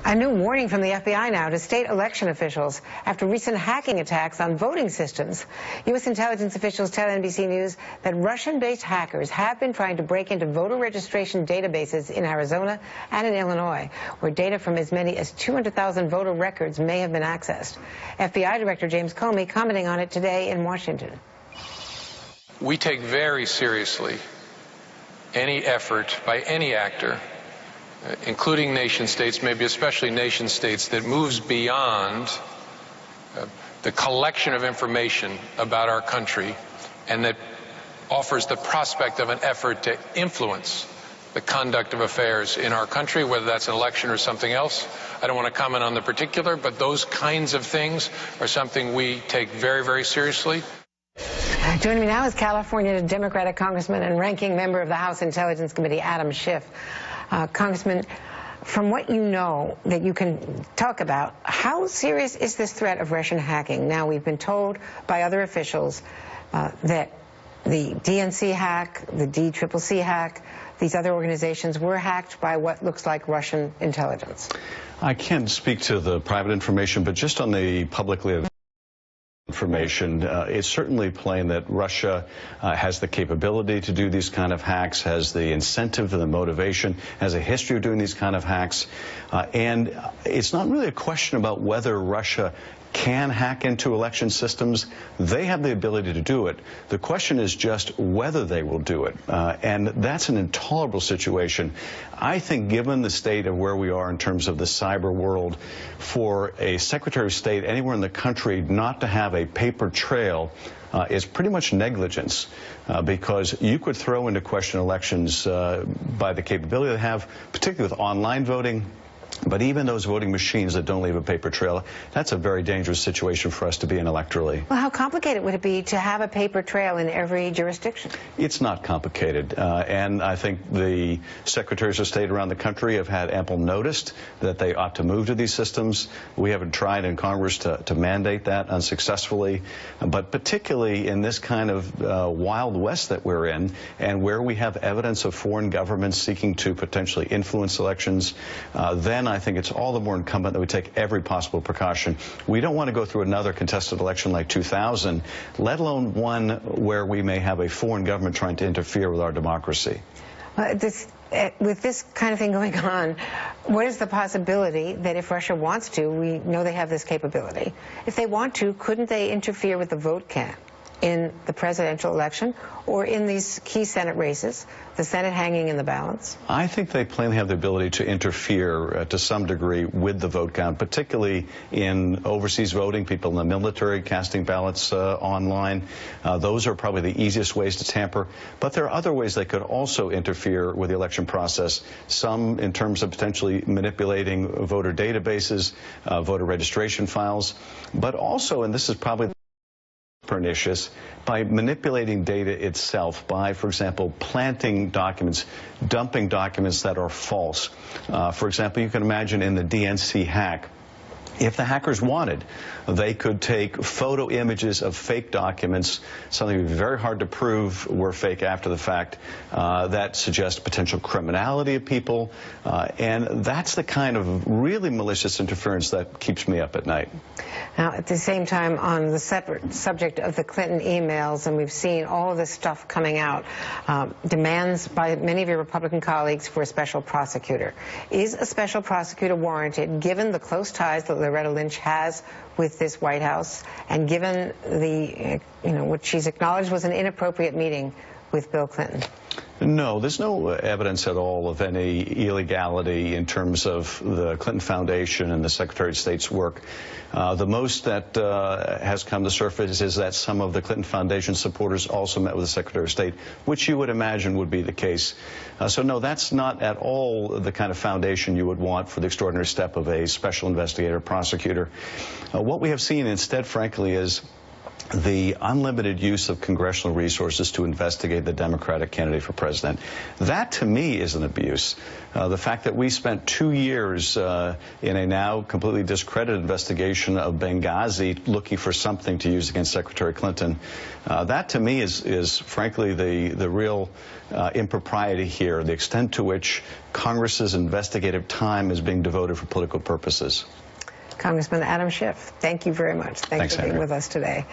A new warning from the FBI now to state election officials after recent hacking attacks on voting systems. U.S. intelligence officials tell NBC News that Russian-based hackers have been trying to break into voter registration databases in Arizona and in Illinois, where data from as many as 200,000 voter records may have been accessed. FBI Director James Comey commenting on it today in Washington. We take very seriously any effort by any actor, including nation states, maybe especially nation states, that moves beyond the collection of information about our country and that offers the prospect of an effort to influence the conduct of affairs in our country, whether that's an election or something else. I don't want to comment on the particular, but those kinds of things are something we take very, very seriously. Joining me now is California Democratic Congressman and ranking member of the House Intelligence Committee, Adam Schiff. Congressman, from what you know that you can talk about, how serious is this threat of Russian hacking? Now, we've been told by other officials that the DNC hack, the DCCC hack, these other organizations were hacked by what looks like Russian intelligence. I can't speak to the private information, but just on the publicly available information, it's certainly plain that Russia has the capability to do these kind of hacks, has the incentive and the motivation, has a history of doing these kind of hacks. And it's not really a question about whether Russia can hack into election systems. They have the ability to do it. The question is just whether they will do it. And that's an intolerable situation. I think given the state of where we are in terms of the cyber world, for a Secretary of State anywhere in the country not to have a paper trail is pretty much negligence, because you could throw into question elections by the capability they have, particularly with online voting. But even those voting machines that don't leave a paper trail, that's a very dangerous situation for us to be in electorally. Well, how complicated would it be to have a paper trail in every jurisdiction? It's not complicated. And I think the secretaries of state around the country have had ample notice that they ought to move to these systems. We haven't tried in Congress to mandate that unsuccessfully. But particularly in this kind of Wild West that we're in, and where we have evidence of foreign governments seeking to potentially influence elections, then I think it's all the more incumbent that we take every possible precaution. We don't want to go through another contested election like 2000, let alone one where we may have a foreign government trying to interfere with our democracy. With this kind of thing going on, what is the possibility that if Russia wants to, we know they have this capability, if they want to, couldn't they interfere with the vote count in the presidential election or in these key Senate races, the Senate hanging in the balance? I think they plainly have the ability to interfere to some degree with the vote count, particularly in overseas voting, people in the military casting ballots online. Those are probably the easiest ways to tamper. But there are other ways they could also interfere with the election process, some in terms of potentially manipulating voter databases, voter registration files, but also, and this is probably pernicious, by manipulating data itself, by, for example, planting documents, dumping documents that are false. For example, you can imagine in the DNC hack, if the hackers wanted, they could take photo images of fake documents, something that would be very hard to prove were fake after the fact, that suggest potential criminality of people. And that's the kind of really malicious interference that keeps me up at night. Now, at the same time, on the separate subject of the Clinton emails, and we've seen all of this stuff coming out, demands by many of your Republican colleagues for a special prosecutor. Is a special prosecutor warranted, given the close ties that Loretta Lynch has with this White House, and given the, what she's acknowledged was an inappropriate meeting with Bill Clinton? No, there's no evidence at all of any illegality in terms of the Clinton Foundation and the Secretary of State's work. The most that has come to surface is that some of the Clinton Foundation supporters also met with the Secretary of State, which you would imagine would be the case. So no, that's not at all the kind of foundation you would want for the extraordinary step of a special investigator prosecutor. What we have seen instead, frankly, is the unlimited use of congressional resources to investigate the Democratic candidate for president. That, to me, is an abuse. The fact that we spent 2 years in a now completely discredited investigation of Benghazi looking for something to use against Secretary Clinton, that, to me, is frankly the real impropriety here, the extent to which Congress's investigative time is being devoted for political purposes. Congressman Adam Schiff, thank you very much. Thanks for being Andrea. with us today.